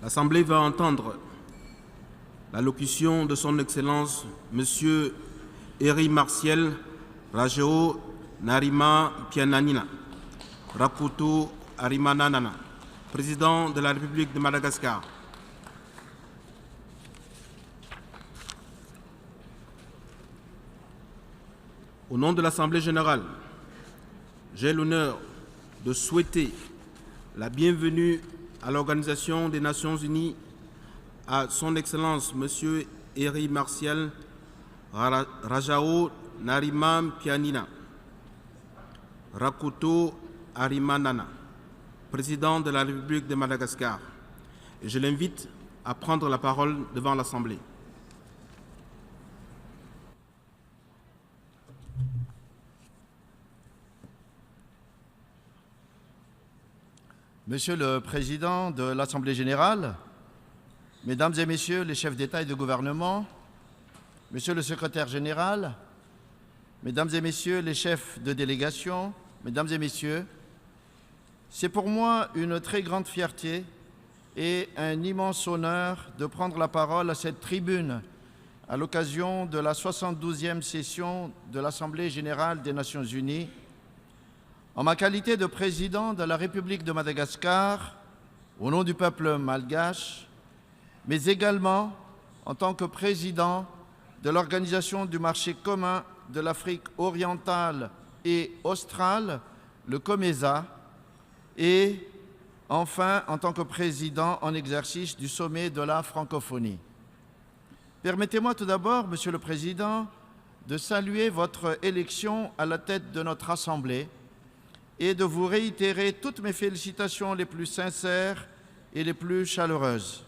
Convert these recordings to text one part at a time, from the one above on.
L'Assemblée va entendre l'allocution de Son Excellence Monsieur Eri Martial Rajao Narima Piananina, Rakutu Arimananana, président de la République de Madagascar. Au nom de l'Assemblée générale, j'ai l'honneur de souhaiter la bienvenue à l'Organisation des Nations Unies à Son Excellence Monsieur Eri Martial Rajao Narima Pianina, Rakutu Arimanana, président de la République de Madagascar. Et je l'invite à prendre la parole devant l'Assemblée. Monsieur le Président de l'Assemblée générale, Mesdames et Messieurs les chefs d'État et de gouvernement, Monsieur le Secrétaire général, Mesdames et Messieurs les chefs de délégation, Mesdames et Messieurs, c'est pour moi une très grande fierté et un immense honneur de prendre la parole à cette tribune à l'occasion de la 72e session de l'Assemblée générale des Nations unies, en ma qualité de président de la République de Madagascar, au nom du peuple malgache, mais également en tant que président de l'Organisation du marché commun de l'Afrique orientale et australe, le COMESA, et enfin en tant que président en exercice du sommet de la francophonie. Permettez-moi tout d'abord, Monsieur le Président, de saluer votre élection à la tête de notre Assemblée et de vous réitérer toutes mes félicitations les plus sincères et les plus chaleureuses.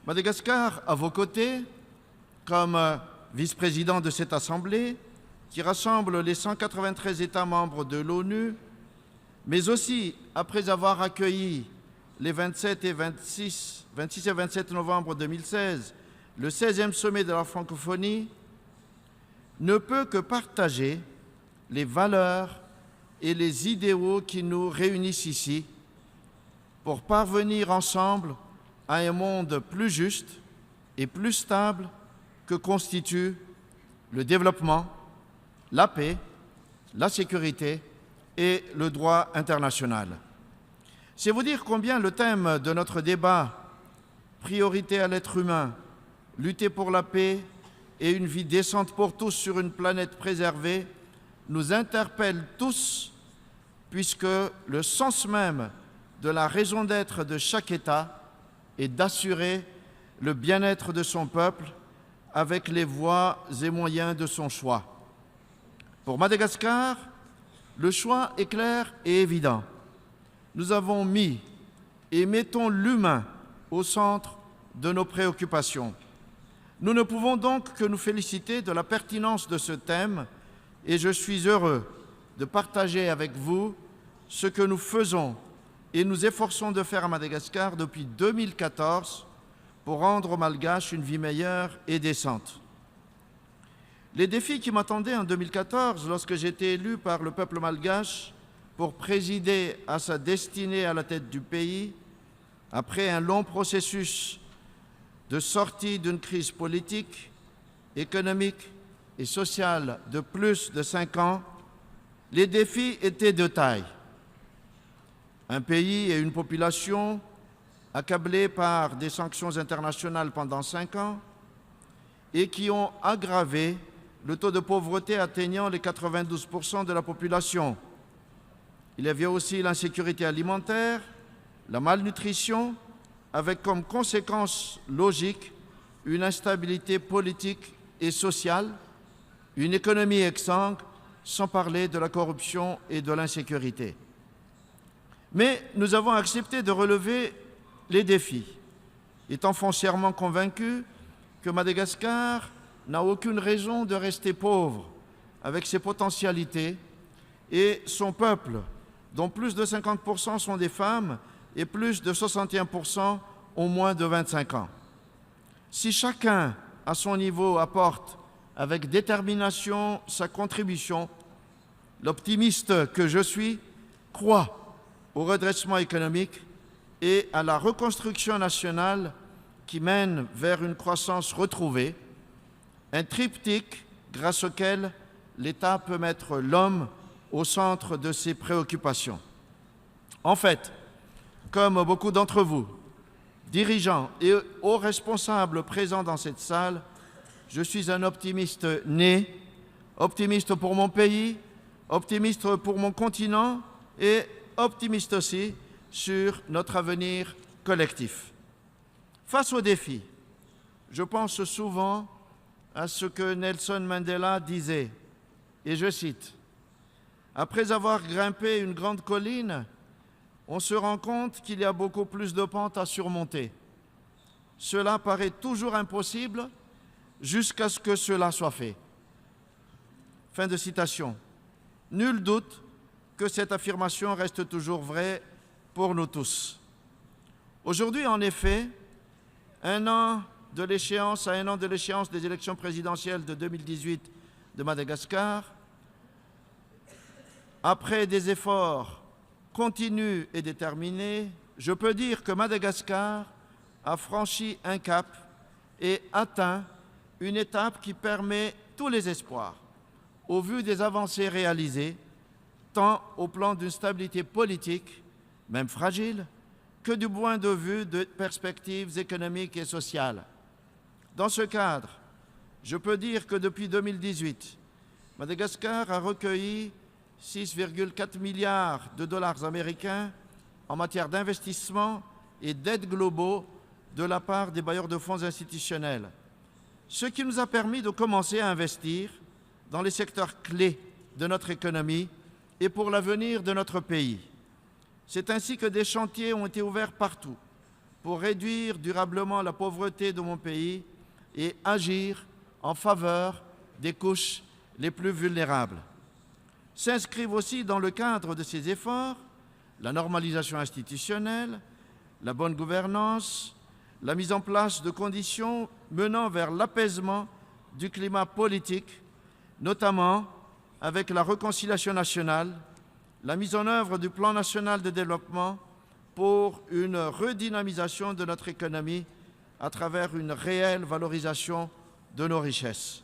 Madagascar, à vos côtés, comme vice-président de cette Assemblée, qui rassemble les 193 États membres de l'ONU, mais aussi après avoir accueilli les 26 et 27 novembre 2016, le 16e sommet de la francophonie, ne peut que partager les valeurs et les idéaux qui nous réunissent ici pour parvenir ensemble à un monde plus juste et plus stable que constituent le développement, la paix, la sécurité et le droit international. C'est vous dire combien le thème de notre débat, priorité à l'être humain, lutter pour la paix et une vie décente pour tous sur une planète préservée, nous interpelle tous, puisque le sens même de la raison d'être de chaque État est d'assurer le bien-être de son peuple avec les voies et moyens de son choix. Pour Madagascar, le choix est clair et évident. Nous avons mis et mettons l'humain au centre de nos préoccupations. Nous ne pouvons donc que nous féliciter de la pertinence de ce thème et je suis heureux de partager avec vous ce que nous faisons et nous efforçons de faire à Madagascar depuis 2014 pour rendre aux Malgaches une vie meilleure et décente. Les défis qui m'attendaient en 2014, lorsque j'ai été élu par le peuple malgache pour présider à sa destinée à la tête du pays, après un long processus de sortie d'une crise politique, économique et sociale de plus de 5 ans, les défis étaient de taille. Un pays et une population accablés par des sanctions internationales pendant 5 ans et qui ont aggravé le taux de pauvreté atteignant les 92% de la population. Il y avait aussi l'insécurité alimentaire, la malnutrition, avec comme conséquence logique une instabilité politique et sociale, une économie exsangue, sans parler de la corruption et de l'insécurité. Mais nous avons accepté de relever les défis, étant foncièrement convaincus que Madagascar n'a aucune raison de rester pauvre avec ses potentialités et son peuple, dont plus de 50% sont des femmes et plus de 61% ont moins de 25 ans. Si chacun, à son niveau, apporte avec détermination sa contribution, l'optimiste que je suis croit au redressement économique et à la reconstruction nationale qui mène vers une croissance retrouvée, un triptyque grâce auquel l'État peut mettre l'homme au centre de ses préoccupations. En fait, comme beaucoup d'entre vous, dirigeants et hauts responsables présents dans cette salle, je suis un optimiste né, optimiste pour mon pays, optimiste pour mon continent et optimiste aussi sur notre avenir collectif. Face aux défis, je pense souvent à ce que Nelson Mandela disait, et je cite, « Après avoir grimpé une grande colline, on se rend compte qu'il y a beaucoup plus de pentes à surmonter. Cela paraît toujours impossible jusqu'à ce que cela soit fait. » Fin de citation. Nul doute que cette affirmation reste toujours vraie pour nous tous. Aujourd'hui, en effet, à un an de l'échéance des élections présidentielles de 2018 de Madagascar, après des efforts continus et déterminés, je peux dire que Madagascar a franchi un cap et atteint une étape qui permet tous les espoirs, au vu des avancées réalisées, tant au plan d'une stabilité politique, même fragile, que du point de vue de perspectives économiques et sociales. Dans ce cadre, je peux dire que depuis 2018, Madagascar a recueilli 6,4 milliards de dollars américains en matière d'investissement et d'aides globaux de la part des bailleurs de fonds institutionnels, ce qui nous a permis de commencer à investir dans les secteurs clés de notre économie et pour l'avenir de notre pays. C'est ainsi que des chantiers ont été ouverts partout pour réduire durablement la pauvreté de mon pays et agir en faveur des couches les plus vulnérables. S'inscrivent aussi dans le cadre de ces efforts la normalisation institutionnelle, la bonne gouvernance, la mise en place de conditions menant vers l'apaisement du climat politique, notamment avec la réconciliation nationale, la mise en œuvre du plan national de développement pour une redynamisation de notre économie à travers une réelle valorisation de nos richesses.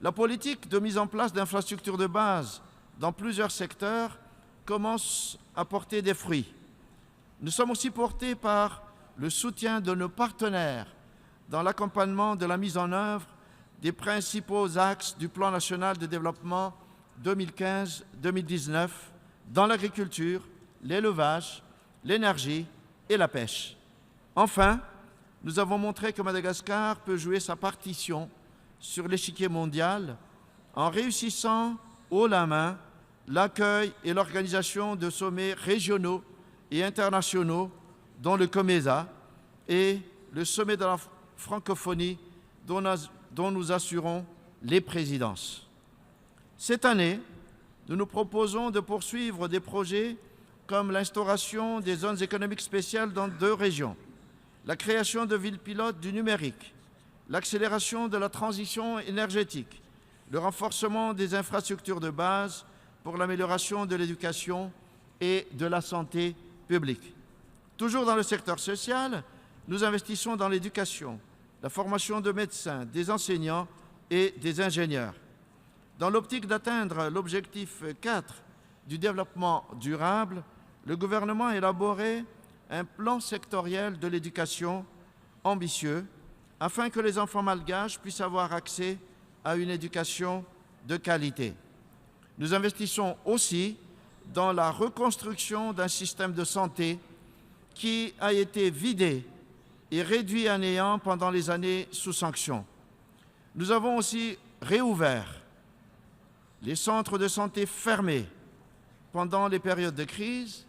La politique de mise en place d'infrastructures de base dans plusieurs secteurs commence à porter des fruits. Nous sommes aussi portés par le soutien de nos partenaires dans l'accompagnement de la mise en œuvre des principaux axes du plan national de développement 2015-2019 dans l'agriculture, l'élevage, l'énergie et la pêche. Enfin, nous avons montré que Madagascar peut jouer sa partition sur l'échiquier mondial en réussissant haut la main l'accueil et l'organisation de sommets régionaux et internationaux dont le COMESA et le sommet de la francophonie dont nous assurons les présidences. Cette année, nous nous proposons de poursuivre des projets comme l'instauration des zones économiques spéciales dans 2 régions, la création de villes pilotes du numérique, l'accélération de la transition énergétique, le renforcement des infrastructures de base pour l'amélioration de l'éducation et de la santé publique. Toujours dans le secteur social, nous investissons dans l'éducation, la formation de médecins, des enseignants et des ingénieurs. Dans l'optique d'atteindre l'objectif 4 du développement durable, le gouvernement a élaboré un plan sectoriel de l'éducation ambitieux afin que les enfants malgaches puissent avoir accès à une éducation de qualité. Nous investissons aussi dans la reconstruction d'un système de santé qui a été vidé et réduit à néant pendant les années sous sanction. Nous avons aussi réouvert les centres de santé fermés pendant les périodes de crise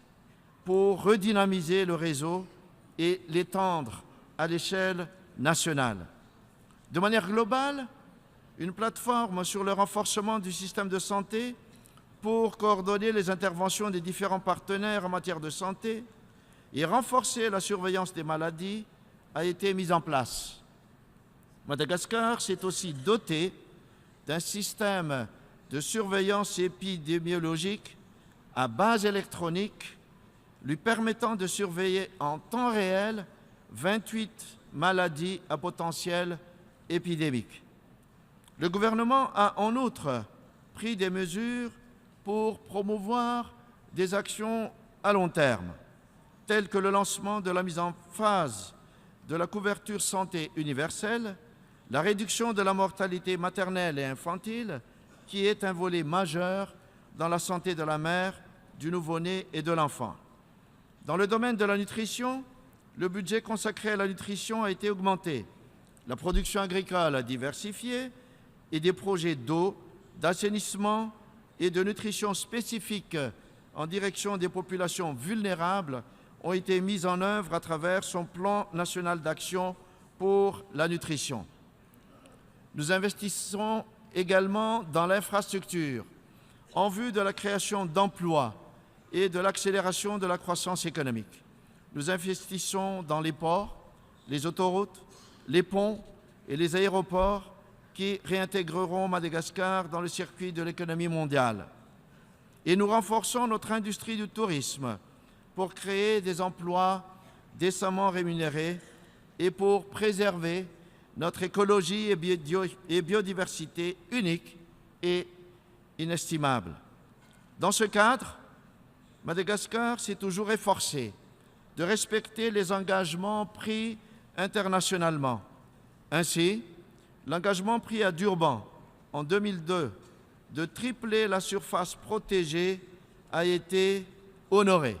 pour redynamiser le réseau et l'étendre à l'échelle nationale. De manière globale, une plateforme sur le renforcement du système de santé pour coordonner les interventions des différents partenaires en matière de santé et renforcer la surveillance des maladies a été mise en place. Madagascar s'est aussi doté d'un système de surveillance épidémiologique à base électronique lui permettant de surveiller en temps réel 28 maladies à potentiel épidémique. Le gouvernement a en outre pris des mesures pour promouvoir des actions à long terme, telles que le lancement de la mise en phase de la couverture santé universelle, la réduction de la mortalité maternelle et infantile, qui est un volet majeur dans la santé de la mère, du nouveau-né et de l'enfant. Dans le domaine de la nutrition, le budget consacré à la nutrition a été augmenté, la production agricole a diversifié et des projets d'eau, d'assainissement et de nutrition spécifiques en direction des populations vulnérables ont été mis en œuvre à travers son plan national d'action pour la nutrition. Nous investissons également dans l'infrastructure en vue de la création d'emplois et de l'accélération de la croissance économique. Nous investissons dans les ports, les autoroutes, les ponts et les aéroports qui réintégreront Madagascar dans le circuit de l'économie mondiale. Et nous renforçons notre industrie du tourisme pour créer des emplois décemment rémunérés et pour préserver notre écologie et biodiversité unique et inestimable. Dans ce cadre, Madagascar s'est toujours efforcé de respecter les engagements pris internationalement. Ainsi, l'engagement pris à Durban en 2002 de tripler la surface protégée a été honoré.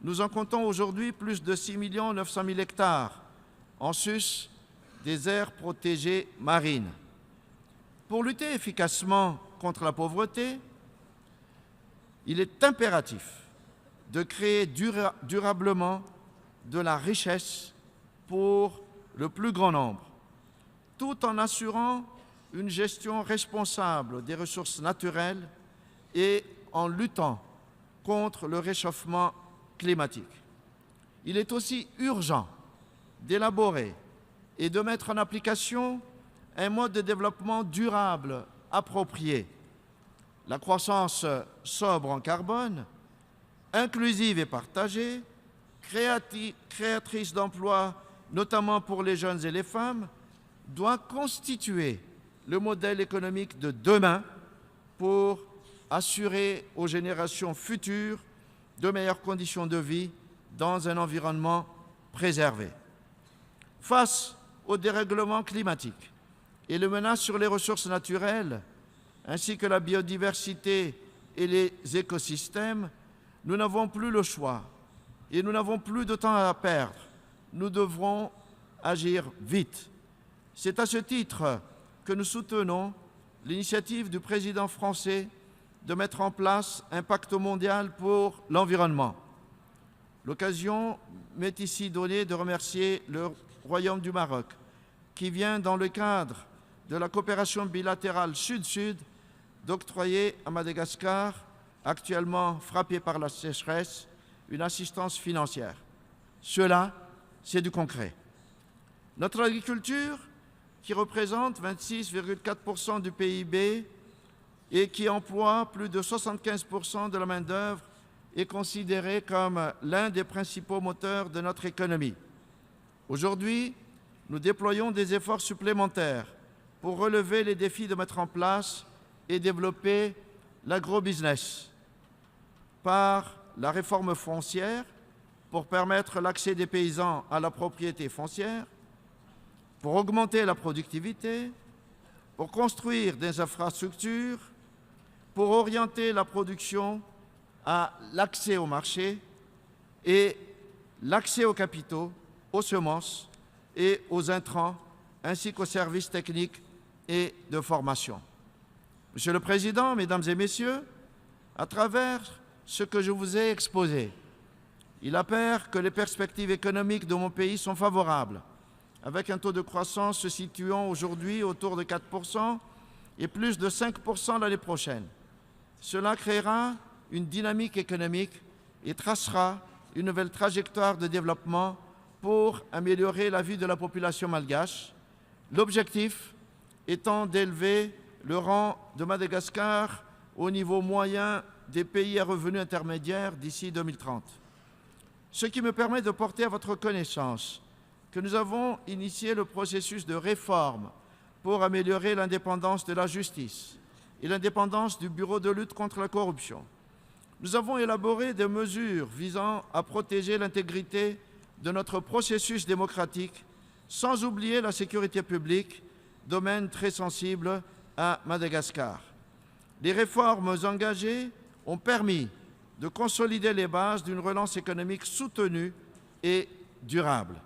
Nous en comptons aujourd'hui plus de 6 900 000 hectares en sus des aires protégées marines. Pour lutter efficacement contre la pauvreté, il est impératif de créer durablement de la richesse pour le plus grand nombre, tout en assurant une gestion responsable des ressources naturelles et en luttant contre le réchauffement climatique. Il est aussi urgent d'élaborer et de mettre en application un mode de développement durable approprié. La croissance sobre en carbone, inclusive et partagée, créatrice d'emplois, notamment pour les jeunes et les femmes, doit constituer le modèle économique de demain pour assurer aux générations futures de meilleures conditions de vie dans un environnement préservé. Face au dérèglement climatique et les menaces sur les ressources naturelles, ainsi que la biodiversité et les écosystèmes, nous n'avons plus le choix et nous n'avons plus de temps à perdre. Nous devrons agir vite. C'est à ce titre que nous soutenons l'initiative du président français de mettre en place un pacte mondial pour l'environnement. L'occasion m'est ici donnée de remercier le Royaume du Maroc, qui vient, dans le cadre de la coopération bilatérale Sud-Sud, d'octroyer à Madagascar, actuellement frappé par la sécheresse, une assistance financière. Cela, c'est du concret. Notre agriculture, qui représente 26,4% du PIB et qui emploie plus de 75% de la main-d'œuvre, est considérée comme l'un des principaux moteurs de notre économie. Aujourd'hui, nous déployons des efforts supplémentaires pour relever les défis de mettre en place et développer l'agrobusiness par la réforme foncière pour permettre l'accès des paysans à la propriété foncière, pour augmenter la productivité, pour construire des infrastructures, pour orienter la production à l'accès au marché et l'accès aux capitaux, aux semences et aux intrants, ainsi qu'aux services techniques et de formation. Monsieur le Président, Mesdames et Messieurs, à travers ce que je vous ai exposé, il apparaît que les perspectives économiques de mon pays sont favorables, avec un taux de croissance se situant aujourd'hui autour de 4% et plus de 5% l'année prochaine. Cela créera une dynamique économique et tracera une nouvelle trajectoire de développement pour améliorer la vie de la population malgache, l'objectif étant d'élever le rang de Madagascar au niveau moyen des pays à revenus intermédiaires d'ici 2030. Ce qui me permet de porter à votre connaissance que nous avons initié le processus de réforme pour améliorer l'indépendance de la justice et l'indépendance du Bureau de lutte contre la corruption. Nous avons élaboré des mesures visant à protéger l'intégrité de notre processus démocratique, sans oublier la sécurité publique, domaine très sensible à Madagascar. Les réformes engagées ont permis de consolider les bases d'une relance économique soutenue et durable.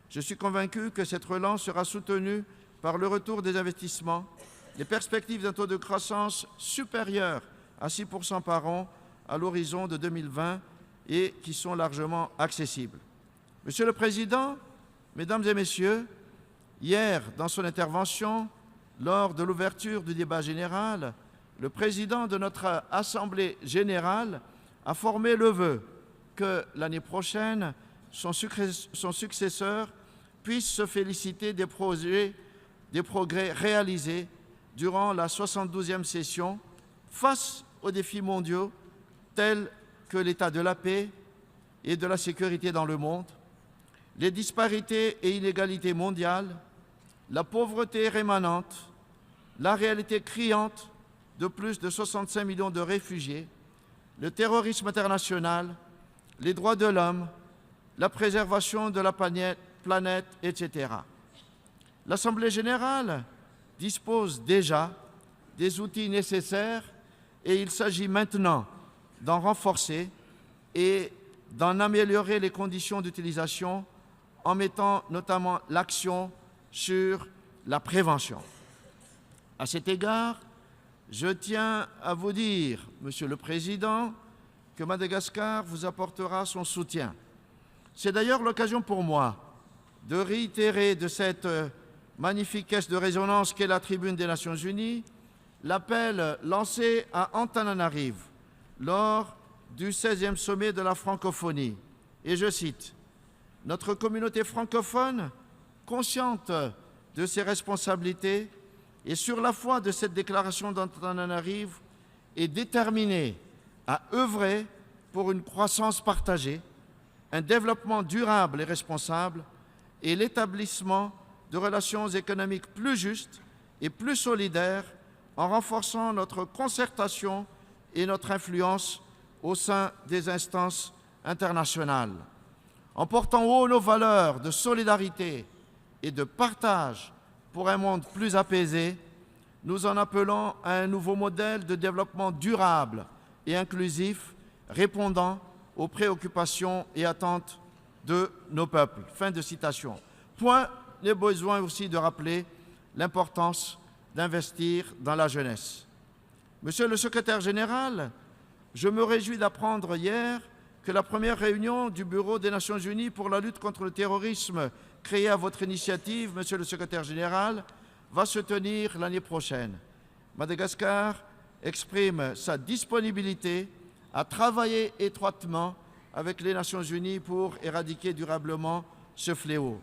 Je suis convaincu que cette relance sera soutenue par le retour des investissements, les perspectives d'un taux de croissance supérieur à 6% par an à l'horizon de 2020 et qui sont largement accessibles. Monsieur le Président, Mesdames et Messieurs, hier, dans son intervention, lors de l'ouverture du débat général, le Président de notre Assemblée générale a formé le vœu que l'année prochaine, son successeur puisse se féliciter des progrès réalisés durant la 72e session face aux défis mondiaux tels que l'état de la paix et de la sécurité dans le monde, les disparités et inégalités mondiales, la pauvreté rémanente, la réalité criante de plus de 65 millions de réfugiés, le terrorisme international, les droits de l'homme, la préservation de la planète, etc. L'Assemblée générale dispose déjà des outils nécessaires et il s'agit maintenant d'en renforcer et d'en améliorer les conditions d'utilisation en mettant notamment l'accent sur la prévention. À cet égard, je tiens à vous dire, Monsieur le Président, que Madagascar vous apportera son soutien. C'est d'ailleurs l'occasion pour moi de réitérer de cette magnifique caisse de résonance qu'est la tribune des Nations Unies l'appel lancé à Antananarive lors du 16e sommet de la francophonie. Et je cite, « Notre communauté francophone, consciente de ses responsabilités et sur la foi de cette déclaration d'Antananarive, est déterminée à œuvrer pour une croissance partagée, un développement durable et responsable et l'établissement de relations économiques plus justes et plus solidaires en renforçant notre concertation et notre influence au sein des instances internationales. En portant haut nos valeurs de solidarité et de partage pour un monde plus apaisé, nous en appelons à un nouveau modèle de développement durable et inclusif répondant aux préoccupations et attentes de nos peuples. » Fin de citation. Point n'est besoin aussi de rappeler l'importance d'investir dans la jeunesse. Monsieur le secrétaire général, je me réjouis d'apprendre hier que la première réunion du Bureau des Nations Unies pour la lutte contre le terrorisme, créée à votre initiative, Monsieur le secrétaire général, va se tenir l'année prochaine. Madagascar exprime sa disponibilité à travailler étroitement avec les Nations Unies pour éradiquer durablement ce fléau.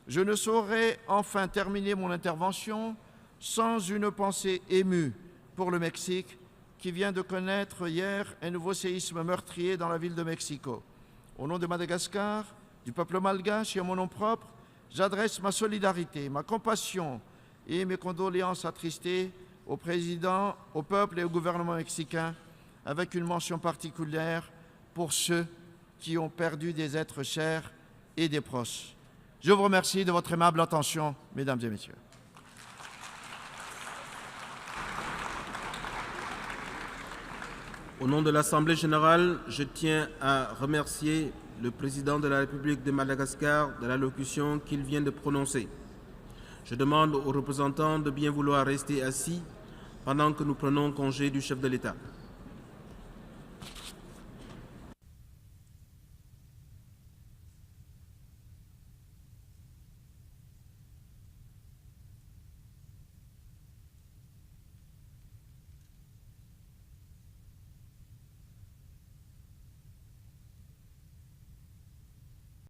Je ne saurais enfin terminer mon intervention sans une pensée émue pour le Mexique, qui vient de connaître hier un nouveau séisme meurtrier dans la ville de Mexico. Au nom de Madagascar, du peuple malgache et à mon nom propre, j'adresse ma solidarité, ma compassion et mes condoléances attristées au président, au peuple et au gouvernement mexicain, avec une mention particulière pour ceux qui ont perdu des êtres chers et des proches. Je vous remercie de votre aimable attention, Mesdames et Messieurs. Au nom de l'Assemblée générale, je tiens à remercier le président de la République de Madagascar de l'allocution qu'il vient de prononcer. Je demande aux représentants de bien vouloir rester assis pendant que nous prenons congé du chef de l'État.